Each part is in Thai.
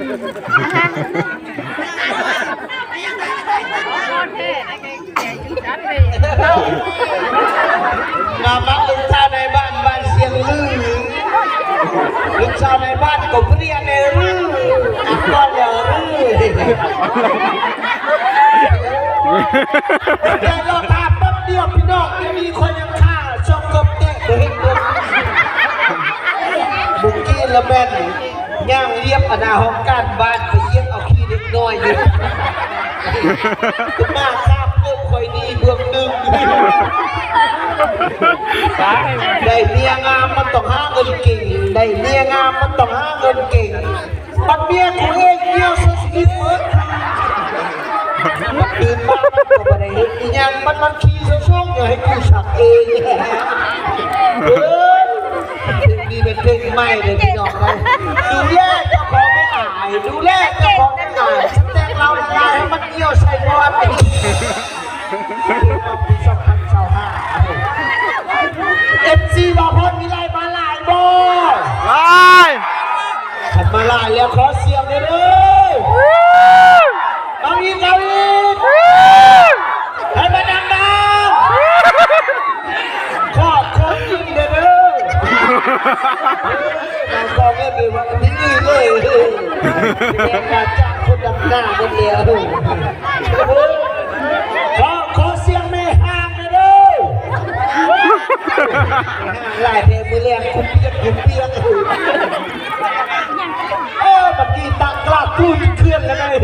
นามักลูกชาวในบ้านบ้านเสียงลือลูกชาวในบ้านก็เรียนในรื้ออักก็อย่ารื้อแต่เราทำแป๊บเดียวพี่น้องยังมีคนยังฆ่าช่องกบแตะเห็นตัวบุกกี้ละแม่นย่างเรียบอนาห้องการบ้านไปเยี่ยมเอาขี้เล็กน้อยอยู่มาข้ามเพิ่มคอยดีเบื้องหนึ่งได้เมียงามมันต้องหาเงินเก่งได้เมียงามมันต้องหาเงินเก่งปัดเมียของเองเดียวสุดที่เปิดมันตื่นมามันก็ไม่ได้เห็นอีหยังมันขี้ช่วงอย่าให้กูฉักเองนี่เป็นเพลงใหม่เลยพี่น้องเลยดูแลเจ้าของไม่อายดูแลเจ้าของไม่อายฉันแต่งเราละลายให้มันเกี่ยวใส่บอลปี2025บาพอนมีลายมาลายบอลขันมาลายแล้วขอเสียงเลยเอาอีกให้มาดังๆขอบคุณจริงเลยเราก็ไม่มีวันนี้เลยเรียนการจ้างคนดังหน้าคนเดียวขอเสียงไม่ห่างเลยหลายเพลงมือแรงคุณเปียกบัดนี้ตากล้าพูดเคลื่อนกันเลย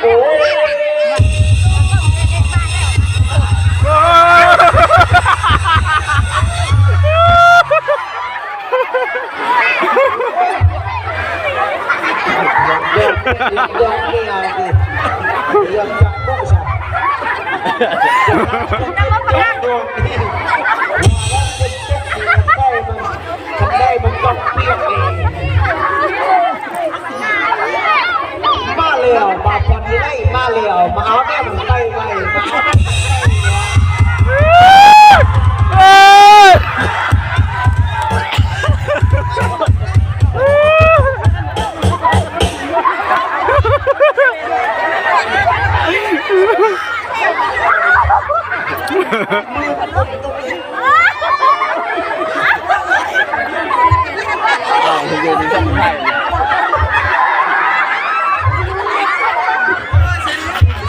โอ้ยยังไม่เอาดิยังจับโป๊ะสัได้มันต้องเปรี้ยวเองมาเลี้ยวมาพอดีได้มาเลี้ยวมาเอาแม่ผมไปไว้มา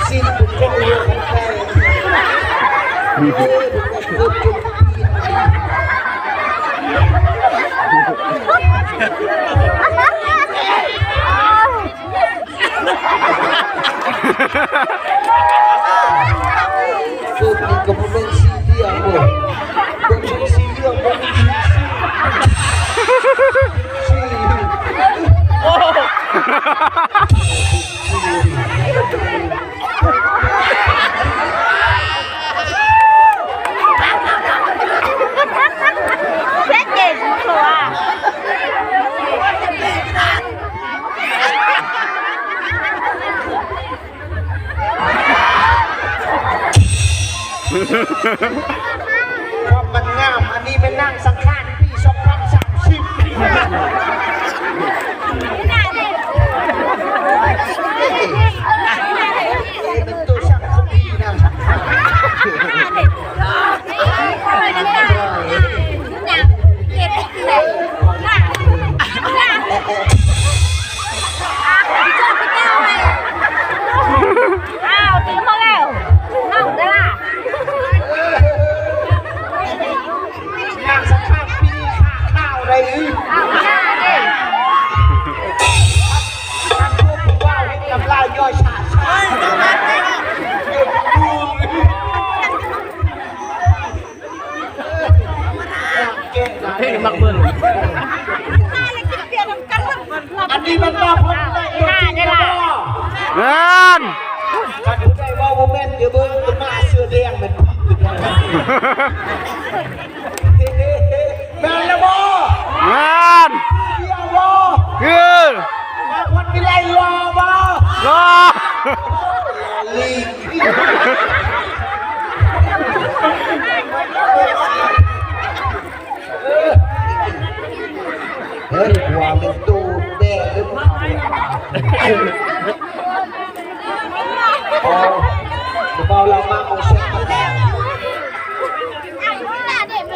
สิ้นบุญก็เลี้ยวของใครคือมันก็เป็นสีเดียวเลยเป็นสีเดียวเป็นสีโอ้ความมันงามอันนี้เป็นนั่งสังขารปี2030เป็นตัวช่างคนดีนะมักเบิ้ลอันนี้มันมาพ้นได้ได้ละงานขันผู้ใดว่าโมเมนต์เดี๋ยวเบิ้ลมันมาเสื้อแดงมันแมนละโมงานเดียวโมคือมาพ้นมีไรรอโมรอลีเฮ้ยหัวเป็นตูแดง อึดเบาเรามาเอาเส้น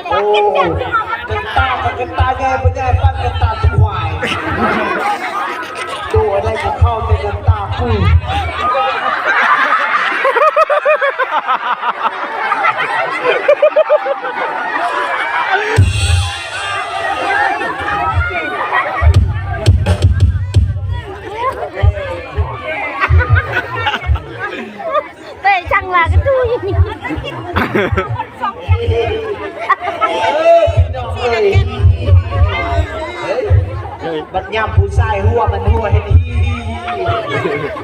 โอ้กันตาแกไม่ได้ปั้นกันตาสวายดูอะไรกับเข้าในกันตาฟูเตะจังหวะกันดูอย่างนี้บัดยามผู้ชายหัวมันหัวเห็นฮี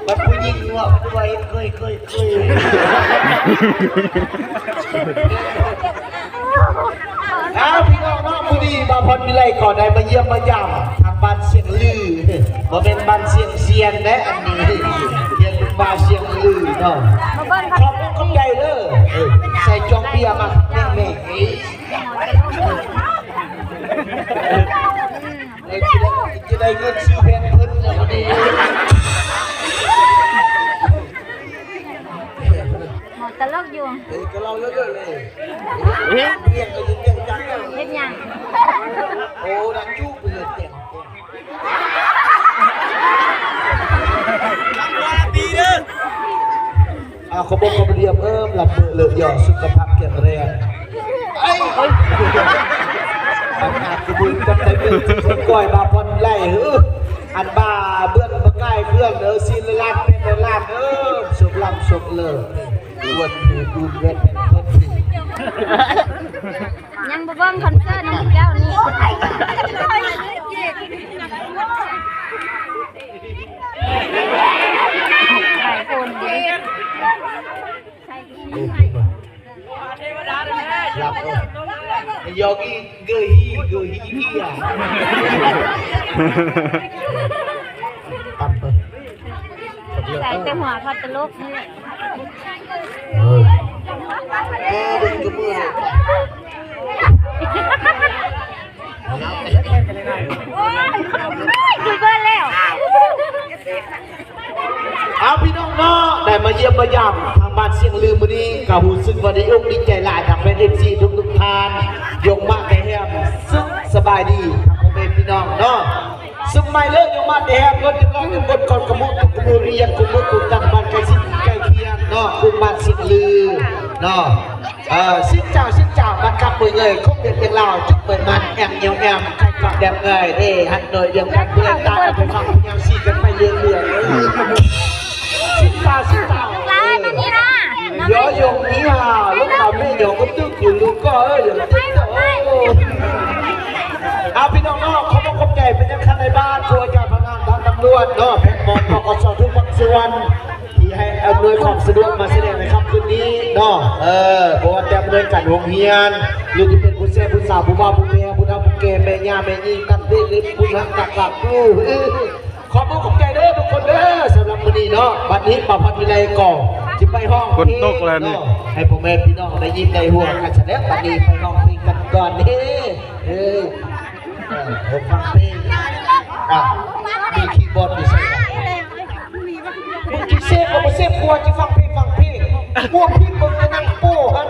บัดผู้หญิงหัวมันหัวเห็นเคยพี่น้องน้องผู้ดีบาพรวิไลก่อนได้มาเยี่ยมมายามทางบ้านเสียงลือมาเป็นบ้านเสียงนะอันนี้เยี่ยมบ้านเสียงลือเนาะขอบคุณคนใหญ่เลยใส่จองเบียร์มาแม่จะได้เงินซื้อแพนเพิ่นอย่างนี้หมดตลกอยู่ก็เราเยอะเลยเรียกก็ยังจังเฮ็ดยังโอ้ดังยุบเลยเต็มดีเด้อขบวนเรียมหลับมือเลือดหยอดสุขภาพแข็งแรงอาจจะบุญกับใจเป็นคนก่อยบาพรไล่อันบาเบื้องบะไก่เพื่อนซีลานเป็นลานสุกลำสุกเลิศดวนดูเวทเป็นคนยังบ่เบิ่งคอนเสิร์ตน้ำแก้วนี่หลายคนดิรับโยกีเกฮีอ่ะใส่แต่หัวเขาตลกนี่แหละดึงกระมือคุยกันแล้วพี่น้องเนาะได้มาเยี่ยมมายามทางบ้านเสียงลืมมื้อนี้กับหูซึ่งวันนี้อกดีใจหลายทางเป็นFCทุกท่านยกมาแต่แฮมซึ่งสบายดีทางพ่อแม่พี่น้องเนาะสมัยเลิกยกมาแต่แฮมก็จะร้องอยู่บนก่อนกระมุกเรียนกระมุกตั้งบ้านใกล้ชิดใกล้เคียงเนาะคุณบ้านเสียงลือเนาะสิ้นเจ้ามันกลับมือเลยคงเด็ดเป็นเราจุดเปิดมันแอมเงียวแอมใครกลับแดมเงยหันหน่อยเดียวกันเพื่อนตาไปฟังยังซีกันไปเรื่อยสิ้นเจ้าย้อยงนี้ฮะลูกเราไม่ยงก็ตื้อขุนลูกก็อย่างตื้อพี่น้องเขาต้องขอบใจเป็นยังคันในบ้านตัวการพนันทางตำรวจแพทย์หมอปกสทุกภาคส่วนที่ให้อำนวยความสะดวกมาแสดงในค่ำคืนนี้เพราะว่าแต่อำนวยการโรงเรียนหรือที่เป็นผู้เสียผู้สาวผู้บ่าวผู้แม่ผู้เฒ่าผู้แก่แม่ย่าแม่ยิ่งตั้งเด็กผู้รักหลักผู้ขอบคุณใจเด้อทุกคนเด้อสำหรับวันนี้บัดนี้ป่าพันวิไลก่อจะไปห้องคนตกแล้วนี่ให้พ่อแม่พี่น้องได้ยิ้มได้หัวกันเฉลี่ยบัดนี้ไปห้องเพลงกันก่อนฟังเพลงมีคีย์บอร์ดอยู่ใส่ที่เซฟก็มาเซฟกลัวจะฟังเพลงพวกพี่มึงจะนั่งโป้ฮะ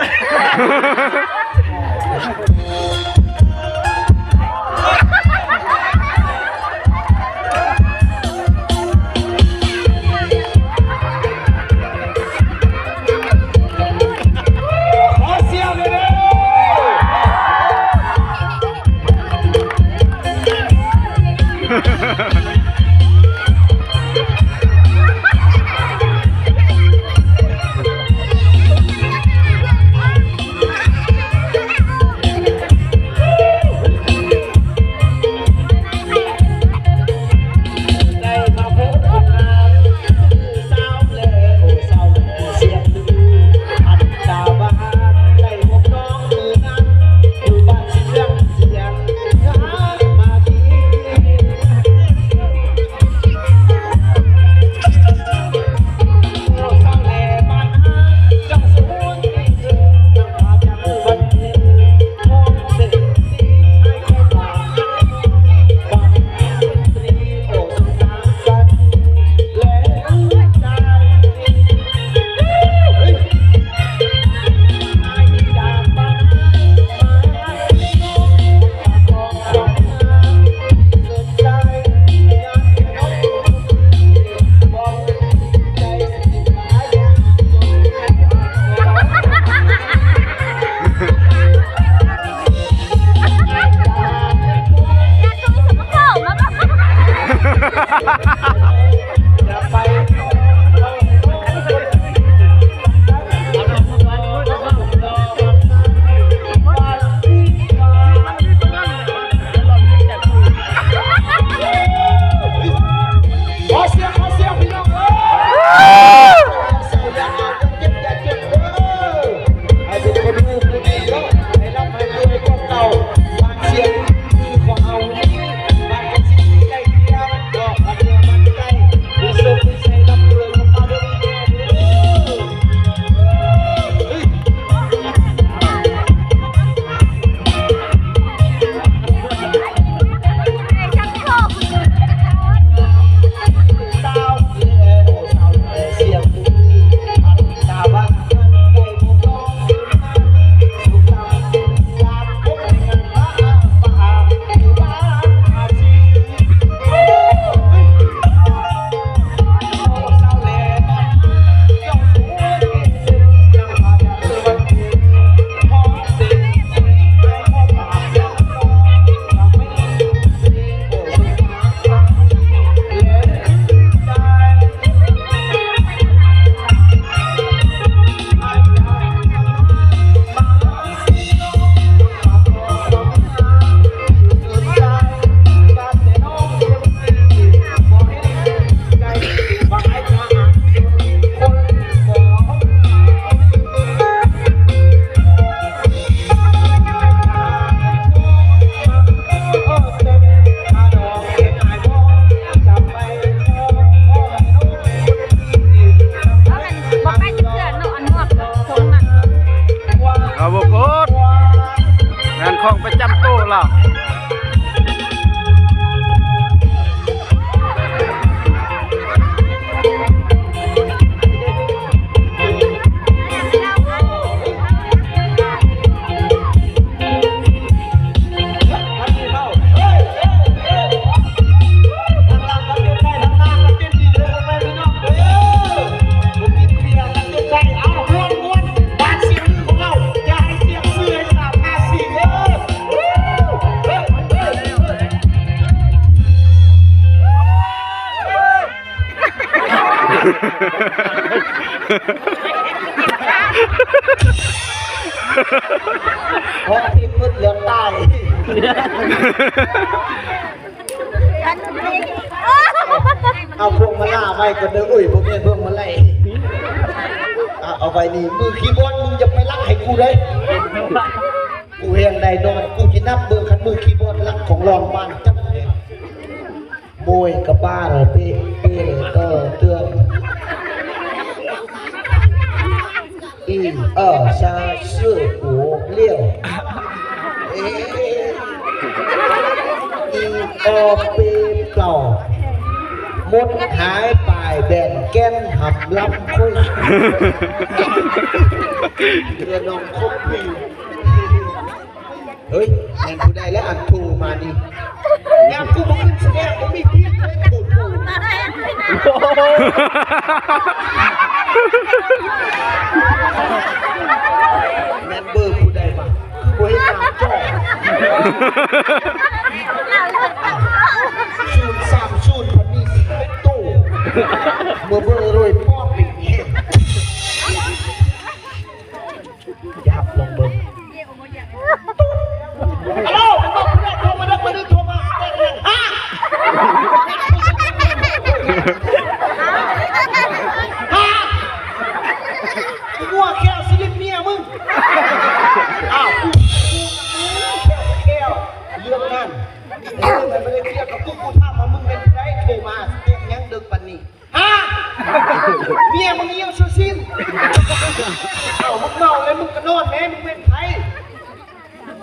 เพราะที่มืดเหลืองใต้ เอาพวงมาล่าไปกันเด้ออุ้ยพวกนี้พวงมาไล่เอาไปนี่มือคีย์บอร์ดมึงจะไปลักให้กูได้กูเฮงได้นอนกูจะนับเบอร์คันมือคีย์บอร์ดลักของรองบ้านจับเลยโบยกับบ้าเลยเป้เตอเตือนชาชื่อหัวเลี้ยวเปเปล่ามดหายปลายแดนแก้นหับลำคุยเรือน้องคบปีเฮ้ยแม่กูได้แล้วอันทูมาดิยามกูมาขึ้นแสดงกูมีพี่ไม่ปูดปูแม่เบอร์กูได้ปะกูให้ตามจ่อชูนพันนี้เป็นตู้เมื่อเบอร์รวยป้อนปิดเงี้ยยับลงเบอร์ฮัลโหลมันบอกไม่ได้โทรมาแล้วไม่ได้โทรมาฮะกูงัวแค่สลิปเมียมึงอ้าวแค่เรื่องนั้นมันไม่ได้เคลียร์กับกูถามมามึงเป็นไรโทรมาเตียงยังดึกปันนี้ฮะเมียมึงเยี่ยมสุดสิ้นเอามึงเมาเลยมึงก็นอนแม่มึงเป็นใคร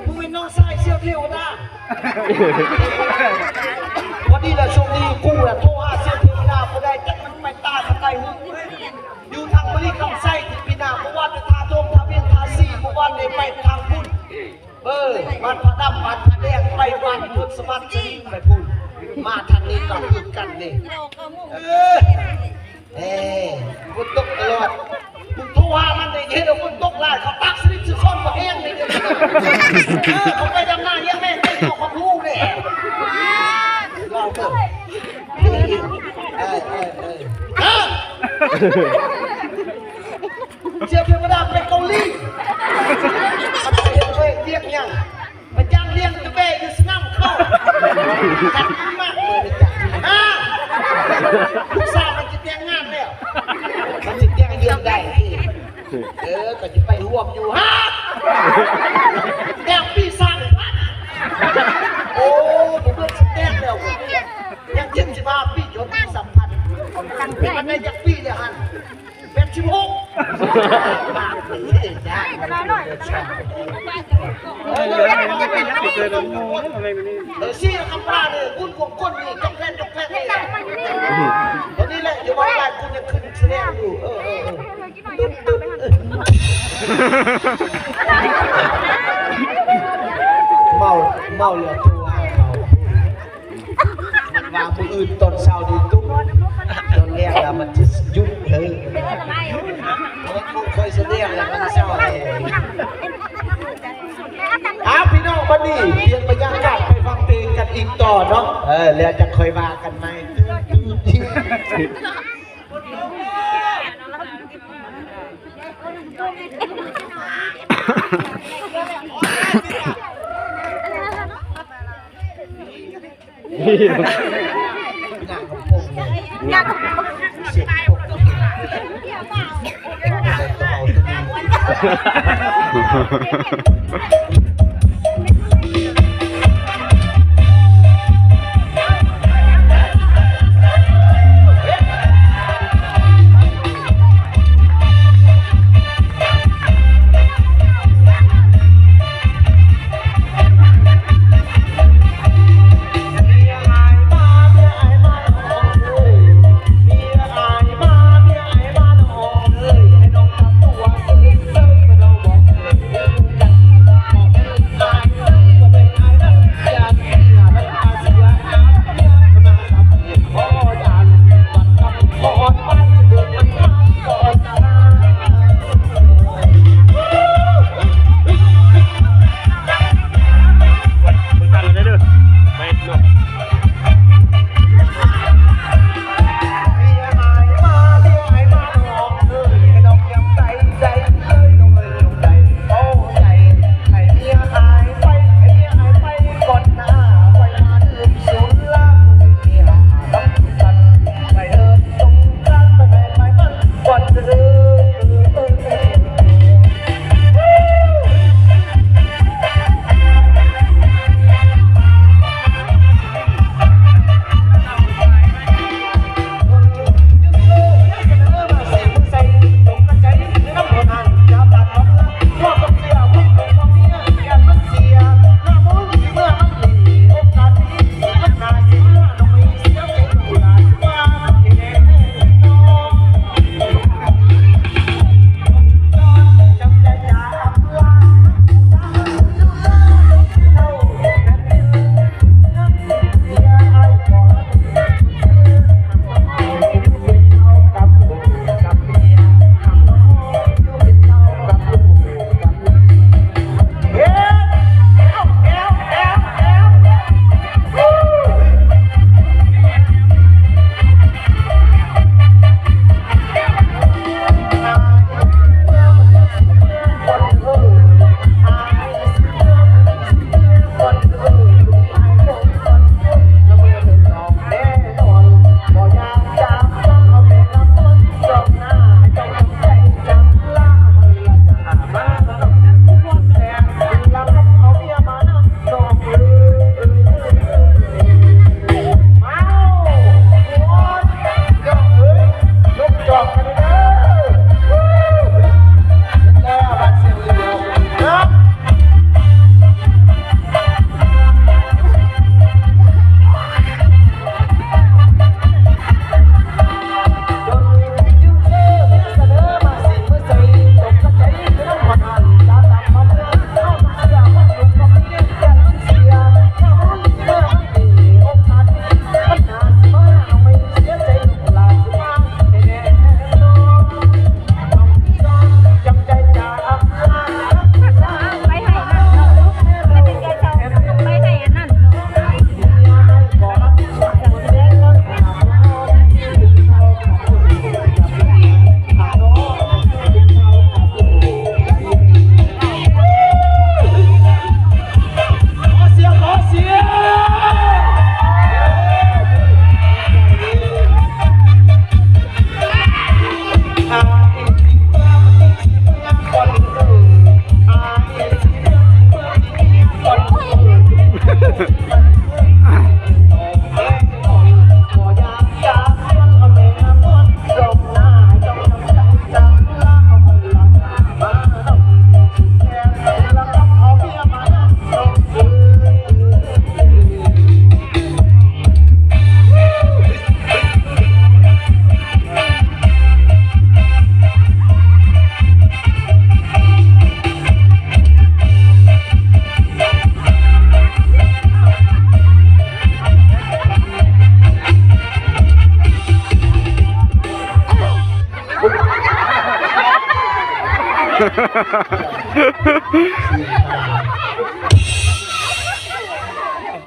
มึงเป็นน้องชายเสี่ยวเทวดาพอดีแหละช่วงนี้กูโทรหาเสี่ยวเทวดาพอได้แต่มันไปตาสกายหูอยู่ทางบริคำไส้ที่ปีนาเมื่อวานไปทาโดมทาเวียนทาซีเมื่อวานเลยไปทางพุ่นบ้านพระดำบ้านพระแดงไปบ้านพุทธสวัสดิ์ไปพุ่นมาทางนี้ก็คือกันนี่ฝนตกตลอดมึงโทรหามันได้เห็นว่าฝนตกหลายเขาตักสลิปซื้อซ่อนมาแห้งเลยเขาไปดำนาเลี้ยงแม่งเป็นของลูกเนี่ยเราเถอะเชื่อเทวดาไปเกาหลีเรียกยังมาจ้างเลี้ยงตะเบยอยู่สนามเข้าจัดมากเลยจ้ะลูกสาวมันจะแต่งงานแล้วมันจะแต่งเดือนได้ก็จะไปร่วมอยู่ฮะแต่งปีศาจโอ้ผมเลิกแต่งแล้วยัง75 ปีจนปี3,000มันได้จากปีเลยฮะเป็น16ซี่คำพาเลยคุณของคนนี่จงแพนเลยตอนนี้แหละอยู่วันแรกคุณยังขึ้นแสดงอยู่เมาเหลือตัวมันวางมืออื่นตอนเช้าดีตุ้มตอนแรกแล้วมันจะยุบเลยคอยแสดงแล้วมันเศร้าเลยพี่น้องบัดนี้เปลี่ยนบรรยากาศไปฟังเพลงกันอีกต่อเนาะแล้วจะค่อยว่ากันไหมงานของผมเสียงผม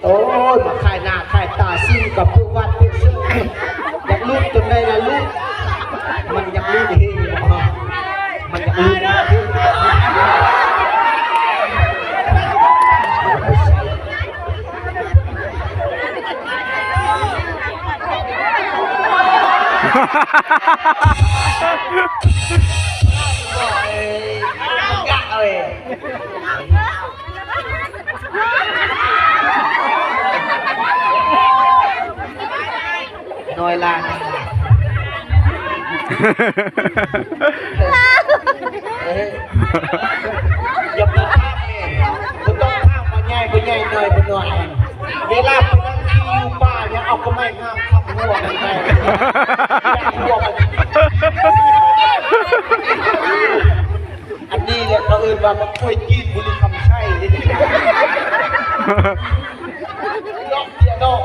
โอ้ยมาขายหน้าขายตาซิ่งกับทุกวันทุกเชื่ออยากลูกจนได้ละลูกมันอยากลูกเองมันอยากลูกนะเอ้ยน้อยล้านอย่าไปข้ามเนี่ยคุณต้องข้ามมาใหญ่มาใหญ่หน่อยมาหน่อยเวลาไปนั่งที่อยู่ป่าเนี่ยเอาก็ไม่ข้ามคำหัวมันไปหัวมันอันนี้เนี่ยเขาเอ่ยว่ามันช่วยกินบุรีคำใช่นอกเดียนอก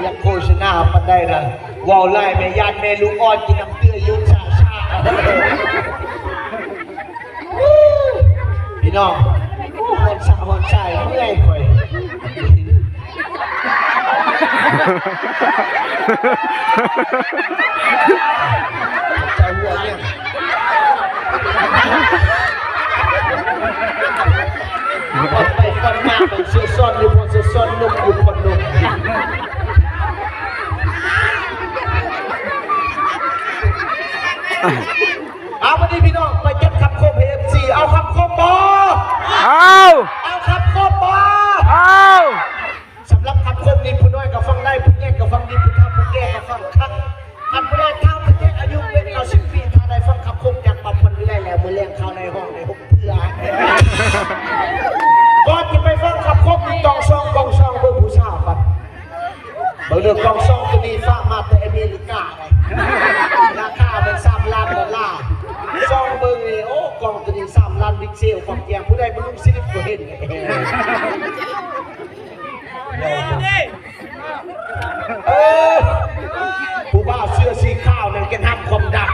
ยังโฆษณาปันได้ละวอลไล่แม่ยานแม่ลูกอ่อนกินน้ำเตื้อยุ่งชาพี่น้องคนชาคนชายเมื่อยคอยใจหัวเนี่ยคนไปคนมาเป็นเสื้อซ้อนอยู่บนเสื้อซ้อนนุ่มอยู่บนนุ่มเอาวันนี้พี่น้องไปจัดคำคมเอฟซีเอาคำคมบอเอาคำคมบอสำหรับคำคมนี้ผู้น้อยก็ฟังได้ผู้แก่ก็ฟังดีผู้เฒ่าผู้แก่ก็ฟังคักอันผู้แก่เฒ่าผู้แก่อายุเป็น90 ปีถ้าได้ฟังคำคมจากบางคนได้แล้วมือเลี้ยงเขาในห้องในห้องเพื่อก่อนจะไปฟังคำคมนี้กองซองเบิ่งผู้สาวก่อนเบิ่งเรื่องกองซองตัวนี้ฝากมาแต่อเมริกาเลยราคาเป็น3 ล้านดอลลาร์ซองเบิ่งนี่โอ้กองตัวนี้3 ล้านบิ๊กเซลความเกี่ยงผู้ใดบรรลุสิริก็เห็นผู้บ่าวเสื้อสีขาวนั่นแกทำความดำ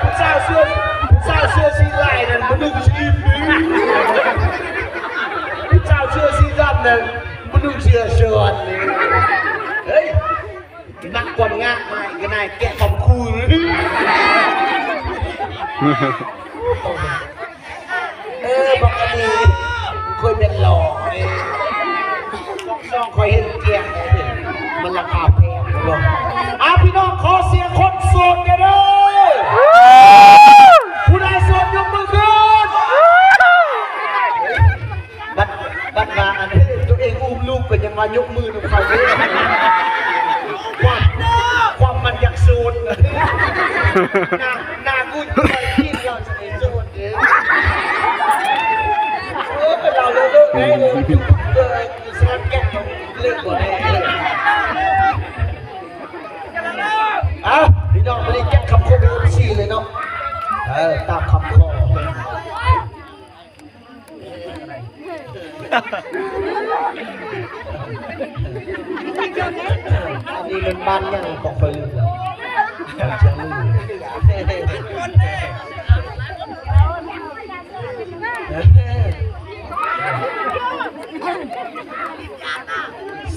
ผู้สาวเสื้อสีลายนั่นบรรลุสิริผู้สาวเสื้อสีดำนั่นบรรลุเสื้อเชิญเฮ้ยนักความงามมาอีกนายแกะของคูลบอกอันนี้เคยเป็นหล่อต้องคอยเห็นเกียงมันราคาแพงบอกพี่น้องขอเสียงคนโสดกันเลยผู้ใดโสดยกมือขึ้นบัดมาอันนี้ตัวเองอุ้มลูกเป็นยังมายกมือตรงเขาด้วยความมันอยากโสดนากูจะไปที่เราจะได้โสดเราเลิกไงสลับแก้วเลิกหมดเลยพี่น้องไม่ได้แก้คำคมเป็นสี่เลยเนาะตามคำคออันนี้เป็นบ้านยังบอกไปเลย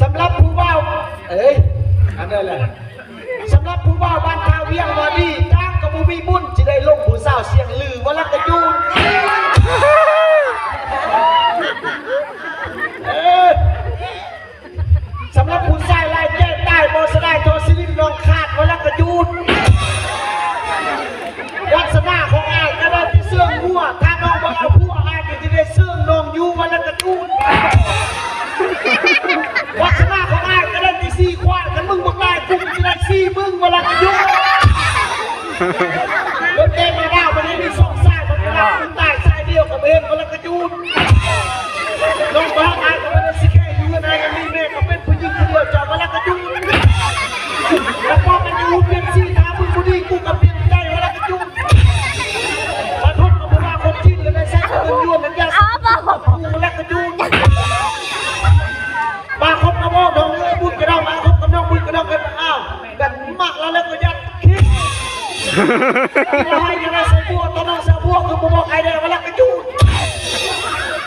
สำหรับผู้บ่าวอันนั้นแหละสำหรับผู้บ่าวบ้านท่าเวียงวาดีจ้างกับผู้มีบุญจะได้ลงผู้สาวเสียงลือว่ารักกระยูนสำหรับผู้ชายลายแก้ใต้โมสได้โทสิริมลองขาดว่ารักกระยูนวัฒนาของอายก็ได้ที่เสื่องหัวถ้าน้องบอกเอาผู้อายจะได้เสื่องนองยูว่ารักกระยูนวัฒนาของอายก็ได้ที่สี่ควายกันมึงบอกได้กูจะได้สี่มึงว่ารักกระยูนรถเต้นมาดาววันนี้มี2 สายมันไม่ได้มันตายสายเดียวกับเองว่ารักกระยูนน้องบอกอายก็ไม่ได้สิแค่ยูนายกันนี่แม่ก็เป็นผู้หญิงคนเดียวจะว่ารักกระยูนแล้วพอกันยูเป็นสี่ทางมึงกูดีกูกับเพียงใจว่ารักกระยูนมาทุบกับมาคนจีนกันได้ใช้คนยูนนั่นยากูรักกระยูนมาคบกับน้องน้องเลยบุญกระดองมาคบกับน้องบุญกระดองกันอ้าวกันมากแล้วก็ยัดคิด ให้ยังไงใส่พวกตอนนั้นใส่พวกคือผมบอกใครได้มาลักกระจูด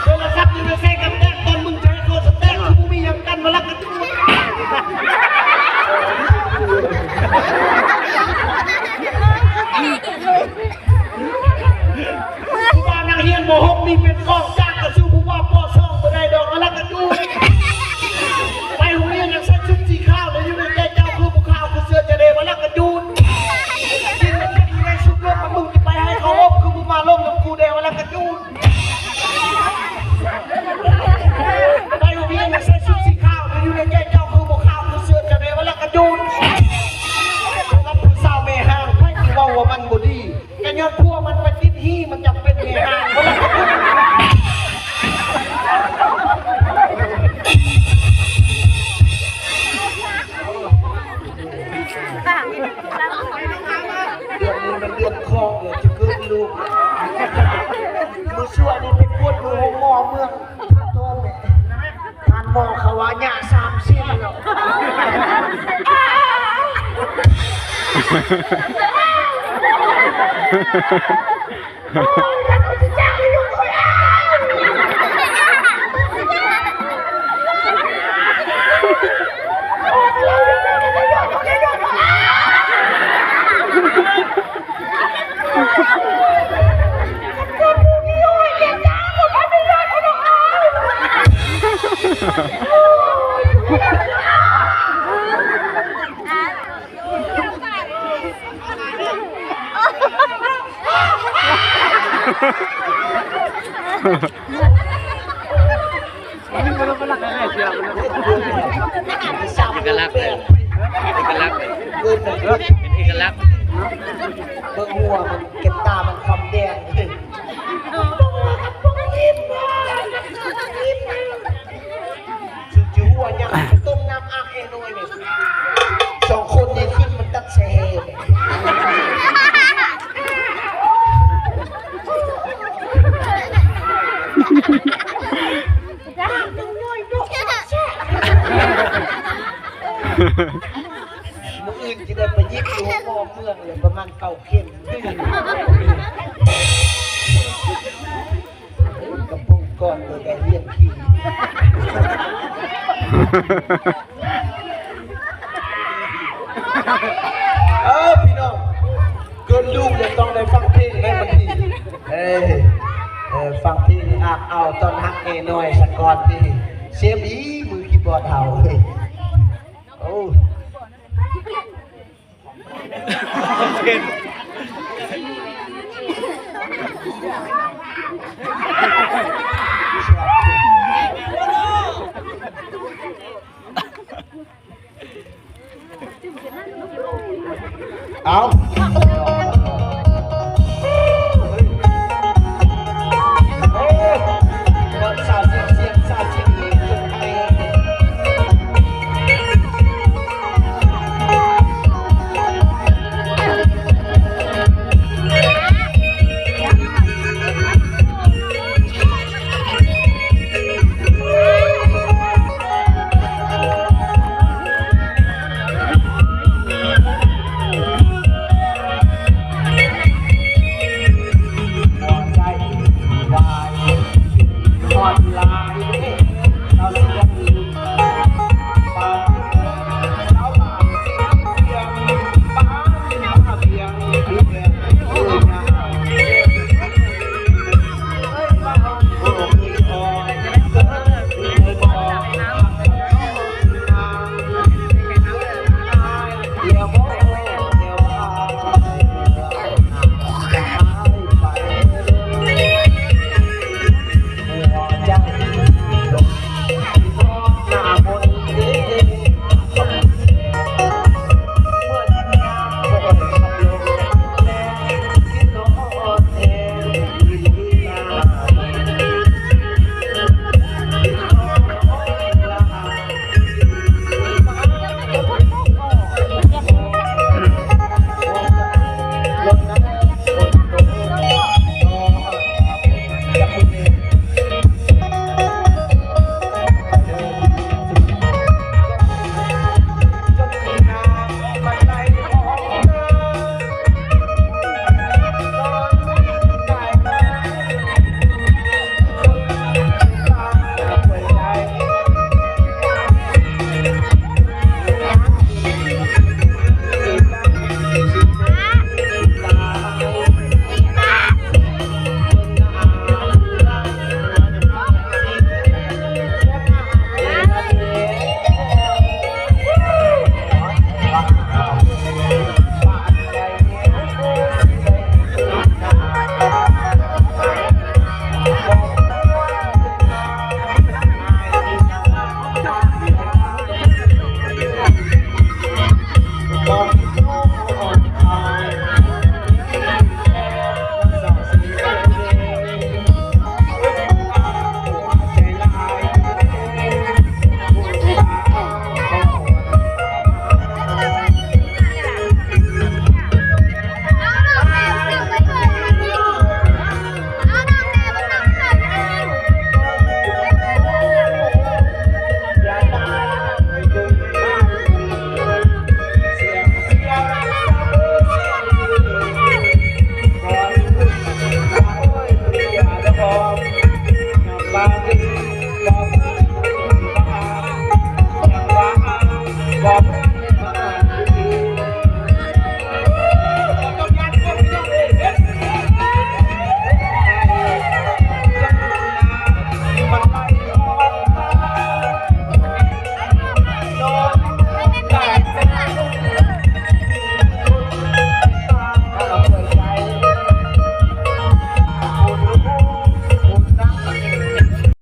โทรศัพท์ยังไงใส่กับแตกตอนมึงใช้โทรศัพท์แตกคือมึงมีอย่างกันมาลักกระจูดผู้ว่านางเฮียนโมหกนี่เป็นกองจ้างกระซูผู้ว่าปอซ่องมาได้ดอกมาลักกระจูดไปโรงเรียนยังใส่ชุดสีขาวเลยอยู่ในใจเจ้าคือผู้ข่าวคือเสื้อจะเดมาลักกระจูดกินแล้วจะยังไงชุดเลือดมันมึงจะไปให้เขาอบคือมึงมาล่มกับกูเดมาลักกระจูดไปโรงเรียนยังใส่ชุดสีขาวเลยอยู่ในใจเจ้าคือผู้ข่าวคือเสื้อจะเดมาลักกระจูดกับผู้สาวเมห่างให้ที่ว่ามันบ่ดีแต่ย้อนพวกมันไปติดที่มันจะเป็นเมห่างมาลักกระจูดเดือนนี้มันเดือนคลองเนี่ยจะเกิดลูกมือชั่วนี่เป็นพวดมือหมอเมืองตัวแม่ทานหมอเขาว่าหยา30แล้วเอกลักษณ์เลยเอกลักษณ์เลยเป็นเอกลักษณ์ เบิ่งหัวมันเก็บตามันคำแดงจู่ๆหัวยังต้มน้ำอาบเอโนยเนี่ยสองคนนี่ขึ้นมันตัดเซ่มืออื่นจะได้ไปยิบอยู่หัวหม้อเมืองเลยประมาณ9 เข็มกระปุกก่อนเลยได้เรียนขี่พี่น้องเกินลูกเลยต้องได้ฟังเพลงให้มันดีฟังเพลงอาบเอาตอนฮักเอน้อยสกอนที่เสียบีมือคีย์บอร์ดเอาเลยโอ้เอา